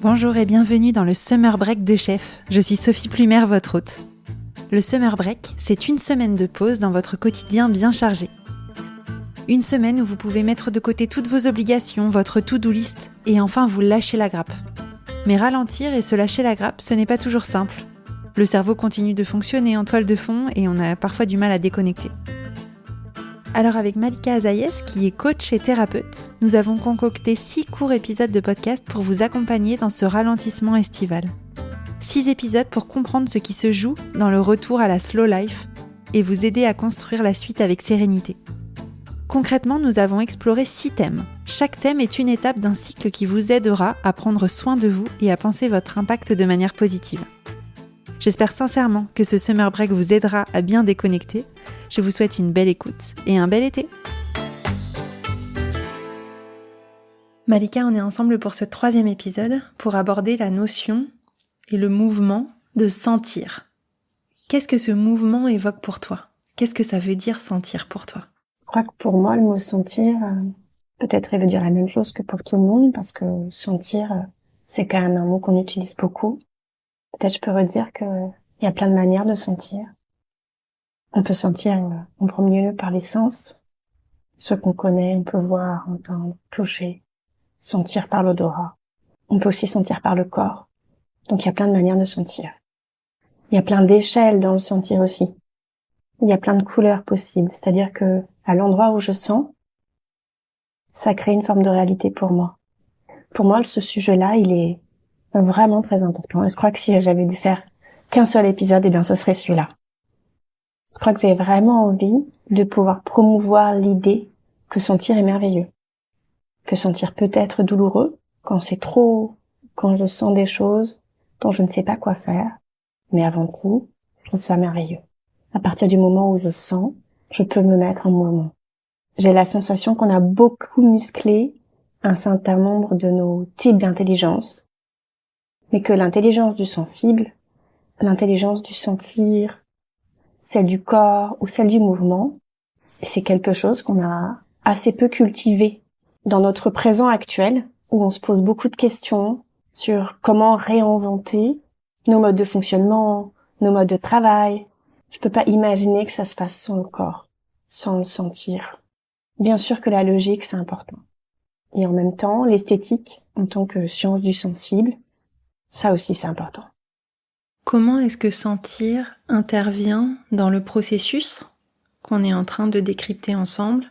Bonjour et bienvenue dans le Summer Break de Chef. Je suis Sophie Plumer, votre hôte. Le Summer Break, c'est une semaine de pause dans votre quotidien bien chargé. Une semaine où vous pouvez mettre de côté toutes vos obligations, votre to-do list, et enfin vous lâcher la grappe. Mais ralentir et se lâcher la grappe, ce n'est pas toujours simple. Le cerveau continue de fonctionner en toile de fond et on a parfois du mal à déconnecter. Alors avec Malika Azaïes, qui est coach et thérapeute, nous avons concocté 6 courts épisodes de podcast pour vous accompagner dans ce ralentissement estival. 6 épisodes pour comprendre ce qui se joue dans le retour à la slow life et vous aider à construire la suite avec sérénité. Concrètement, nous avons exploré 6 thèmes. Chaque thème est une étape d'un cycle qui vous aidera à prendre soin de vous et à penser votre impact de manière positive. J'espère sincèrement que ce Summer Break vous aidera à bien déconnecter. Je vous souhaite une belle écoute et un bel été. Malika, on est ensemble pour ce 3e épisode pour aborder la notion et le mouvement de sentir. Qu'est-ce que ce mouvement évoque pour toi ? Qu'est-ce que ça veut dire sentir pour toi ? Je crois que pour moi, le mot sentir, peut-être il veut dire la même chose que pour tout le monde, parce que sentir, c'est quand même un mot qu'on utilise beaucoup. Peut-être je peux redire qu'il y a plein de manières de sentir. On peut sentir en premier lieu par les sens, ce qu'on connaît, on peut voir, entendre, toucher, sentir par l'odorat. On peut aussi sentir par le corps. Donc il y a plein de manières de sentir. Il y a plein d'échelles dans le sentir aussi. Il y a plein de couleurs possibles, c'est-à-dire que à l'endroit où je sens, ça crée une forme de réalité pour moi. Pour moi, ce sujet-là, il est vraiment très important. Et je crois que si j'avais dû faire qu'un seul épisode, eh bien ce serait celui-là. Je crois que j'ai vraiment envie de pouvoir promouvoir l'idée que sentir est merveilleux. Que sentir peut être douloureux quand c'est trop, quand je sens des choses dont je ne sais pas quoi faire. Mais avant tout, je trouve ça merveilleux. À partir du moment où je sens, je peux me mettre en mouvement. J'ai la sensation qu'on a beaucoup musclé un certain nombre de nos types d'intelligence, mais que l'intelligence du sensible, l'intelligence du sentir, celle du corps ou celle du mouvement, c'est quelque chose qu'on a assez peu cultivé dans notre présent actuel, où on se pose beaucoup de questions sur comment réinventer nos modes de fonctionnement, nos modes de travail. Je peux pas imaginer que ça se passe sans le corps, sans le sentir. Bien sûr que la logique, c'est important. Et en même temps, l'esthétique, en tant que science du sensible, ça aussi, c'est important. Comment est-ce que sentir intervient dans le processus qu'on est en train de décrypter ensemble,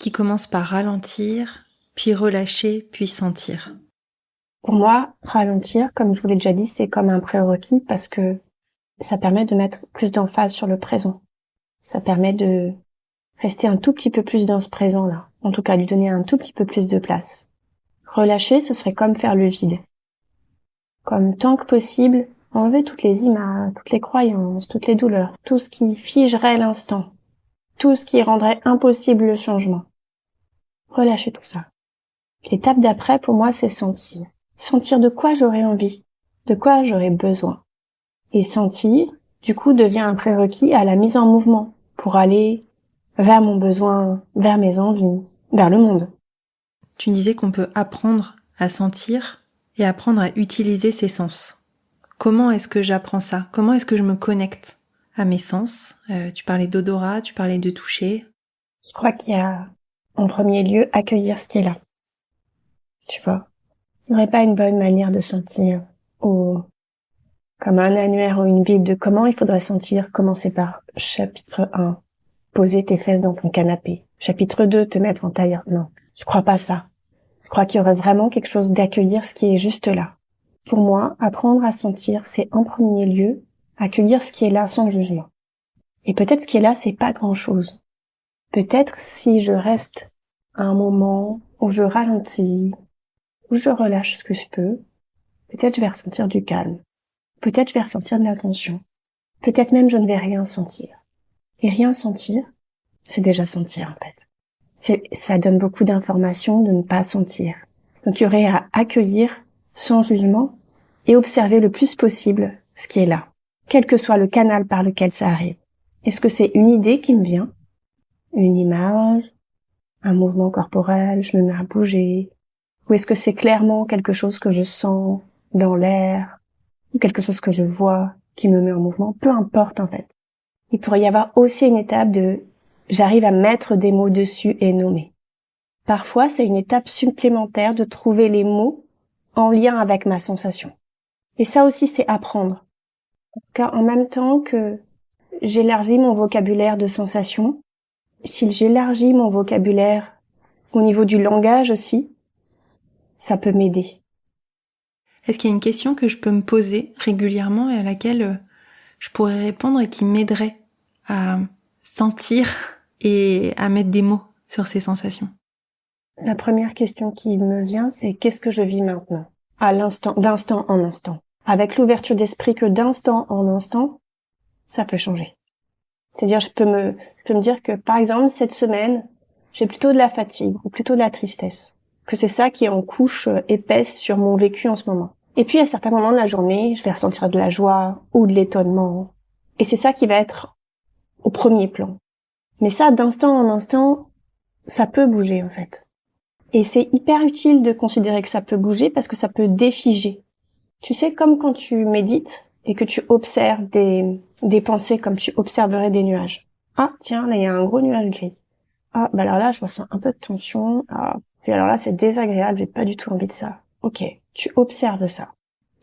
qui commence par ralentir, puis relâcher, puis sentir ? Pour moi, ralentir, comme je vous l'ai déjà dit, c'est comme un prérequis parce que ça permet de mettre plus d'emphase sur le présent. Ça permet de rester un tout petit peu plus dans ce présent-là. En tout cas, lui donner un tout petit peu plus de place. Relâcher, ce serait comme faire le vide. Comme tant que possible, enlever toutes les images, toutes les croyances, toutes les douleurs, tout ce qui figerait l'instant, tout ce qui rendrait impossible le changement. Relâcher tout ça. L'étape d'après, pour moi, c'est sentir. Sentir de quoi j'aurais envie, de quoi j'aurais besoin. Et sentir, du coup, devient un prérequis à la mise en mouvement pour aller vers mon besoin, vers mes envies, vers le monde. Tu me disais qu'on peut apprendre à sentir et apprendre à utiliser ses sens. Comment est-ce que j'apprends ça ? Comment est-ce que je me connecte à mes sens ? Tu parlais d'odorat, tu parlais de toucher. Je crois qu'il y a, en premier lieu, accueillir ce qui est là. Tu vois, ce n'aurait pas une bonne manière de sentir, ou comme un annuaire ou une bible de comment il faudrait sentir, commencer par chapitre 1, poser tes fesses dans ton canapé. Chapitre 2, te mettre en tailleur. Non, je crois pas ça. Je crois qu'il y aurait vraiment quelque chose d'accueillir ce qui est juste là. Pour moi, apprendre à sentir, c'est en premier lieu accueillir ce qui est là sans jugement. Et peut-être ce qui est là, c'est pas grand-chose. Peut-être si je reste à un moment où je ralentis, où je relâche ce que je peux, peut-être je vais ressentir du calme. Peut-être je vais ressentir de l'attention. Peut-être même je ne vais rien sentir. Et rien sentir, c'est déjà sentir en fait. Ça donne beaucoup d'informations de ne pas sentir. Donc il y aurait à accueillir sans jugement et observer le plus possible ce qui est là, quel que soit le canal par lequel ça arrive. Est-ce que c'est une idée qui me vient, une image, un mouvement corporel, je me mets à bouger, Ou est-ce que c'est clairement quelque chose que je sens dans l'air, ou quelque chose que je vois qui me met en mouvement? Peu importe en fait. Il pourrait y avoir aussi une étape de j'arrive à mettre des mots dessus et nommer. Parfois, c'est une étape supplémentaire de trouver les mots en lien avec ma sensation. Et ça aussi, c'est apprendre. Car en même temps que j'élargis mon vocabulaire de sensations, si j'élargis mon vocabulaire au niveau du langage aussi, ça peut m'aider. Est-ce qu'il y a une question que je peux me poser régulièrement et à laquelle je pourrais répondre et qui m'aiderait à sentir et à mettre des mots sur ces sensations? La première question qui me vient, c'est qu'est-ce que je vis maintenant? À l'instant, d'instant en instant. Avec l'ouverture d'esprit que d'instant en instant, ça peut changer. C'est-à-dire, je peux me dire que, par exemple, cette semaine, j'ai plutôt de la fatigue ou plutôt de la tristesse. Que c'est ça qui est en couche épaisse sur mon vécu en ce moment. Et puis, à certains moments de la journée, je vais ressentir de la joie ou de l'étonnement. Et c'est ça qui va être au premier plan. Mais ça, d'instant en instant, ça peut bouger, en fait. Et c'est hyper utile de considérer que ça peut bouger parce que ça peut défiger. Tu sais, comme quand tu médites et que tu observes des pensées comme tu observerais des nuages. Ah, tiens, là, il y a un gros nuage gris. Ah, bah alors là, je ressens un peu de tension. Ah, puis alors là, c'est désagréable, j'ai pas du tout envie de ça. Ok, tu observes ça.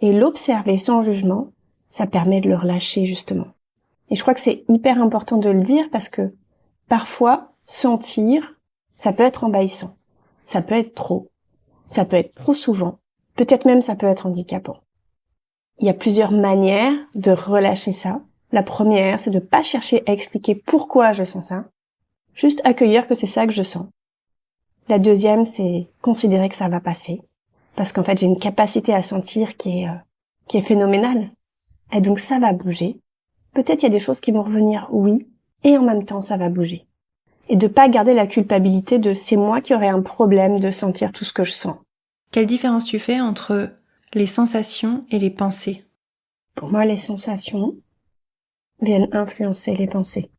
Et l'observer sans jugement, ça permet de le relâcher, justement. Et je crois que c'est hyper important de le dire parce que parfois, sentir, ça peut être envahissant. Ça peut être trop. Ça peut être trop souvent. Peut-être même ça peut être handicapant. Il y a plusieurs manières de relâcher ça. La première, c'est de pas chercher à expliquer pourquoi je sens ça. Juste accueillir que c'est ça que je sens. La deuxième, c'est considérer que ça va passer. Parce qu'en fait, j'ai une capacité à sentir qui est phénoménale. Et donc ça va bouger. Peut-être il y a des choses qui vont revenir, oui. Et en même temps, ça va bouger. Et de pas garder la culpabilité de c'est moi qui aurais un problème de sentir tout ce que je sens. Quelle différence tu fais entre les sensations et les pensées? Pour moi, les sensations viennent influencer les pensées.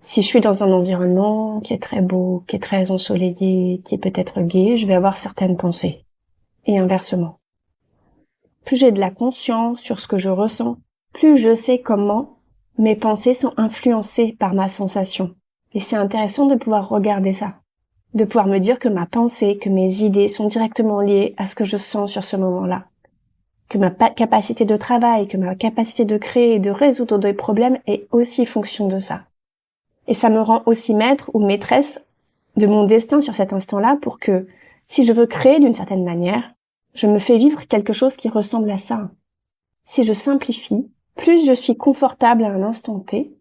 Si je suis dans un environnement qui est très beau, qui est très ensoleillé, qui est peut-être gai, je vais avoir certaines pensées. Et inversement. Plus j'ai de la conscience sur ce que je ressens, plus je sais comment mes pensées sont influencées par ma sensation. Et c'est intéressant de pouvoir regarder ça. De pouvoir me dire que ma pensée, que mes idées sont directement liées à ce que je sens sur ce moment-là. Que ma capacité de travail, que ma capacité de créer et de résoudre des problèmes est aussi fonction de ça. Et ça me rend aussi maître ou maîtresse de mon destin sur cet instant-là pour que, si je veux créer d'une certaine manière, je me fais vivre quelque chose qui ressemble à ça. Si je simplifie, plus je suis confortable à un instant T,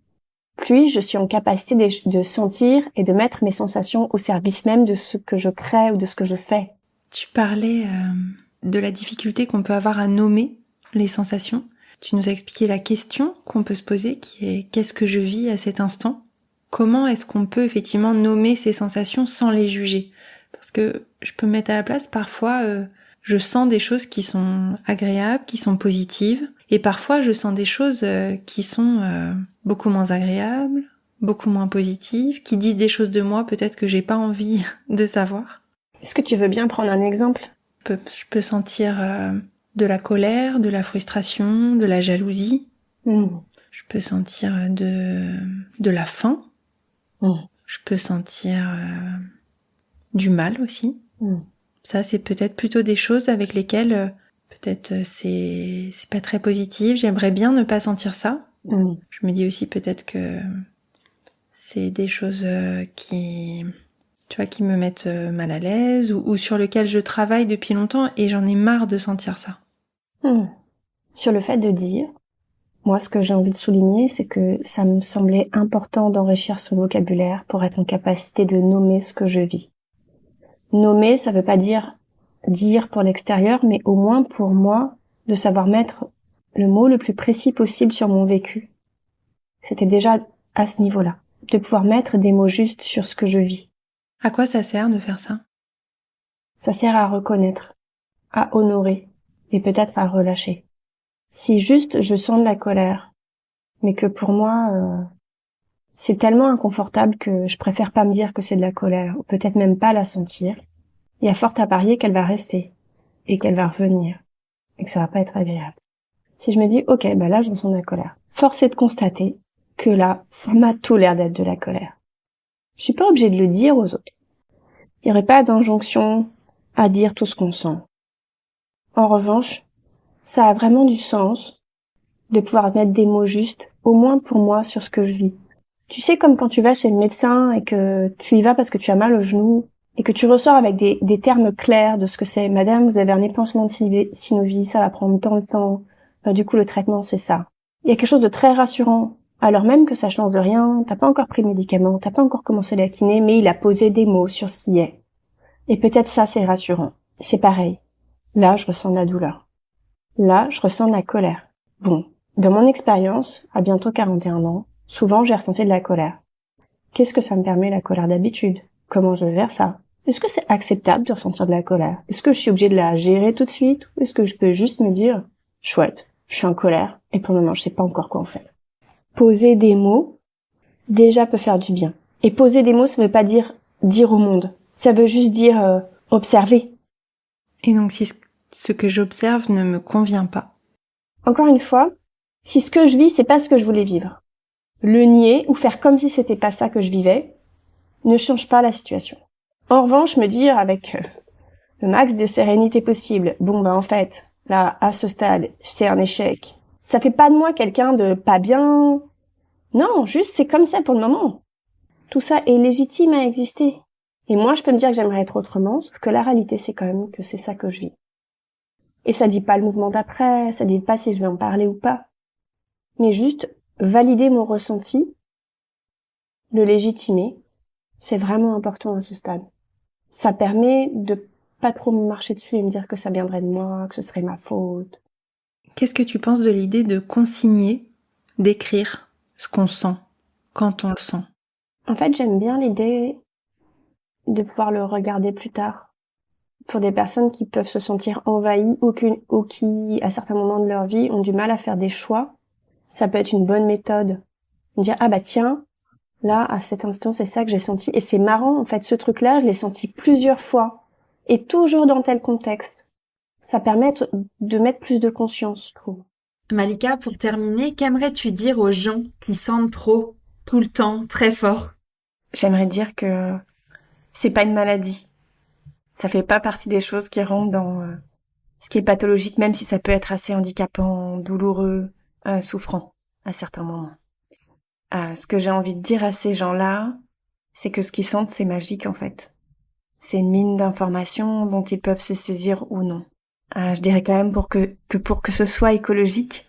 plus je suis en capacité de sentir et de mettre mes sensations au service même de ce que je crée ou de ce que je fais. Tu parlais de la difficulté qu'on peut avoir à nommer les sensations. Tu nous as expliqué la question qu'on peut se poser, qui est qu'est-ce que je vis à cet instant? Comment est-ce qu'on peut effectivement nommer ces sensations sans les juger? Parce que je peux me mettre à la place, parfois je sens des choses qui sont agréables, qui sont positives, et parfois je sens des choses qui sont beaucoup moins agréables, beaucoup moins positives, qui disent des choses de moi peut-être que j'ai pas envie de savoir. Est-ce que tu veux bien prendre un exemple? Je peux sentir de la colère, de la frustration, de la jalousie. Je peux sentir de la faim. Je peux sentir du mal aussi. Ça, c'est peut-être plutôt des choses avec lesquelles peut-être c'est pas très positif. J'aimerais bien ne pas sentir ça. Je me dis aussi peut-être que c'est des choses qui me mettent mal à l'aise ou sur lesquelles je travaille depuis longtemps et j'en ai marre de sentir ça. Sur le fait de dire, moi, ce que j'ai envie de souligner, c'est que ça me semblait important d'enrichir son vocabulaire pour être en capacité de nommer ce que je vis. Nommer, ça veut pas dire pour l'extérieur, mais au moins pour moi, de savoir mettre le mot le plus précis possible sur mon vécu. C'était déjà à ce niveau-là, de pouvoir mettre des mots justes sur ce que je vis. À quoi ça sert de faire ça? Ça sert à reconnaître, à honorer et peut-être à relâcher. Si juste je sens de la colère, mais que pour moi, c'est tellement inconfortable que je préfère pas me dire que c'est de la colère, ou peut-être même pas la sentir, il y a fort à parier qu'elle va rester et qu'elle va revenir et que ça va pas être agréable. Si je me dis, ok, là, je ressens de la colère. Force est de constater que là, ça m'a tout l'air d'être de la colère. Je suis pas obligée de le dire aux autres. Il n'y aurait pas d'injonction à dire tout ce qu'on sent. En revanche, ça a vraiment du sens de pouvoir mettre des mots justes, au moins pour moi, sur ce que je vis. Tu sais, comme quand tu vas chez le médecin et que tu y vas parce que tu as mal au genou et que tu ressors avec des termes clairs de ce que c'est. Madame, vous avez un épanchement de synovie, ça va prendre tant de temps. Du coup, le traitement, c'est ça. Il y a quelque chose de très rassurant. Alors même que ça change de rien, t'as pas encore pris le médicament, t'as pas encore commencé la kiné, mais il a posé des mots sur ce qui est. Et peut-être ça, c'est rassurant. C'est pareil. Là, je ressens de la douleur. Là, je ressens de la colère. Bon, dans mon expérience, à bientôt 41 ans, souvent j'ai ressenti de la colère. Qu'est-ce que ça me permet, la colère d'habitude? Comment je gère ça? Est-ce que c'est acceptable de ressentir de la colère? Est-ce que je suis obligée de la gérer tout de suite? Ou est-ce que je peux juste me dire, chouette, je suis en colère, et pour le moment, je sais pas encore quoi en faire. Poser des mots, déjà peut faire du bien. Et poser des mots, ça veut pas dire au monde. Ça veut juste dire observer. Et donc, si ce que j'observe ne me convient pas. Encore une fois, si ce que je vis, c'est pas ce que je voulais vivre, le nier ou faire comme si c'était pas ça que je vivais ne change pas la situation. En revanche, me dire avec le max de sérénité possible, bon en fait, là, à ce stade, c'est un échec. Ça fait pas de moi quelqu'un de pas bien. Non, juste c'est comme ça pour le moment. Tout ça est légitime à exister. Et moi, je peux me dire que j'aimerais être autrement, sauf que la réalité, c'est quand même que c'est ça que je vis. Et ça dit pas le mouvement d'après, ça dit pas si je vais en parler ou pas. Mais juste valider mon ressenti, le légitimer, c'est vraiment important à ce stade. Ça permet de pas trop me marcher dessus et me dire que ça viendrait de moi, que ce serait ma faute. Qu'est-ce que tu penses de l'idée de consigner, d'écrire ce qu'on sent, quand on le sent? En fait, j'aime bien l'idée de pouvoir le regarder plus tard. Pour des personnes qui peuvent se sentir envahies ou qui, à certains moments de leur vie, ont du mal à faire des choix, ça peut être une bonne méthode. Dire, tiens, là, à cet instant, c'est ça que j'ai senti. Et c'est marrant, en fait, ce truc-là, je l'ai senti plusieurs fois. Et toujours dans tel contexte. Ça permet de mettre plus de conscience, je trouve. Malika, pour terminer, qu'aimerais-tu dire aux gens qui sentent trop, tout le temps, très fort? J'aimerais dire que c'est pas une maladie. Ça fait pas partie des choses qui rentrent dans ce qui est pathologique, même si ça peut être assez handicapant, douloureux, souffrant à certains moments. Ce que j'ai envie de dire à ces gens-là, c'est que ce qu'ils sentent, c'est magique en fait. C'est une mine d'informations dont ils peuvent se saisir ou non. Je dirais quand même pour que ce soit écologique,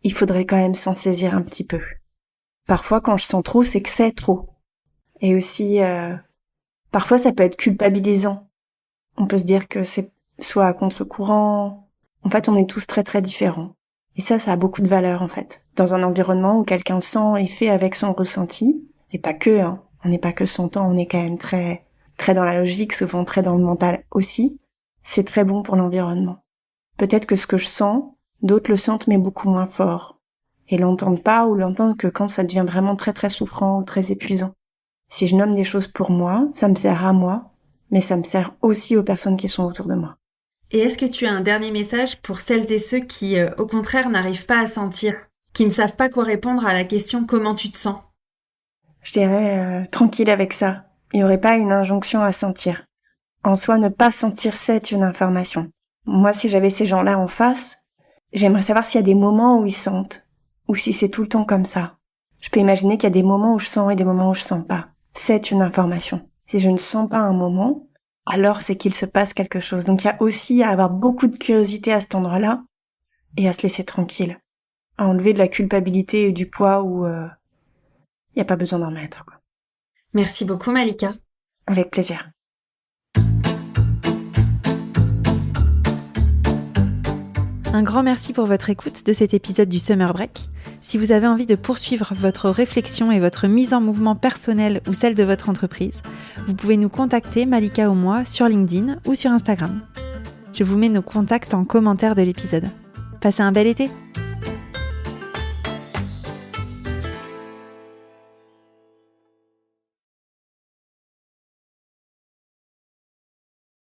il faudrait quand même s'en saisir un petit peu. Parfois, quand je sens trop, c'est que c'est trop. Et aussi, parfois, ça peut être culpabilisant. On peut se dire que c'est soit à contre-courant. En fait, on est tous très très différents. Et ça a beaucoup de valeur en fait. Dans un environnement où quelqu'un sent et fait avec son ressenti, et pas que, on n'est pas que sentant, on est quand même très très dans la logique, souvent très dans le mental aussi. C'est très bon pour l'environnement. Peut-être que ce que je sens, d'autres le sentent mais beaucoup moins fort. Et l'entendent pas ou l'entendent que quand ça devient vraiment très très souffrant ou très épuisant. Si je nomme des choses pour moi, ça me sert à moi, mais ça me sert aussi aux personnes qui sont autour de moi. Et est-ce que tu as un dernier message pour celles et ceux qui, au contraire, n'arrivent pas à sentir, qui ne savent pas quoi répondre à la question « Comment tu te sens ?» Je dirais tranquille avec ça. Il n'y aurait pas une injonction à sentir. En soi, ne pas sentir, c'est une information. Moi, si j'avais ces gens-là en face, j'aimerais savoir s'il y a des moments où ils sentent, ou si c'est tout le temps comme ça. Je peux imaginer qu'il y a des moments où je sens et des moments où je sens pas. C'est une information. Si je ne sens pas un moment, alors c'est qu'il se passe quelque chose. Donc il y a aussi à avoir beaucoup de curiosité à cet endroit-là et à se laisser tranquille. À enlever de la culpabilité et du poids où il n'y a pas besoin d'en mettre, quoi. Merci beaucoup Malika. Avec plaisir. Un grand merci pour votre écoute de cet épisode du Summer Break. Si vous avez envie de poursuivre votre réflexion et votre mise en mouvement personnelle ou celle de votre entreprise, vous pouvez nous contacter, Malika ou moi, sur LinkedIn ou sur Instagram. Je vous mets nos contacts en commentaire de l'épisode. Passez un bel été!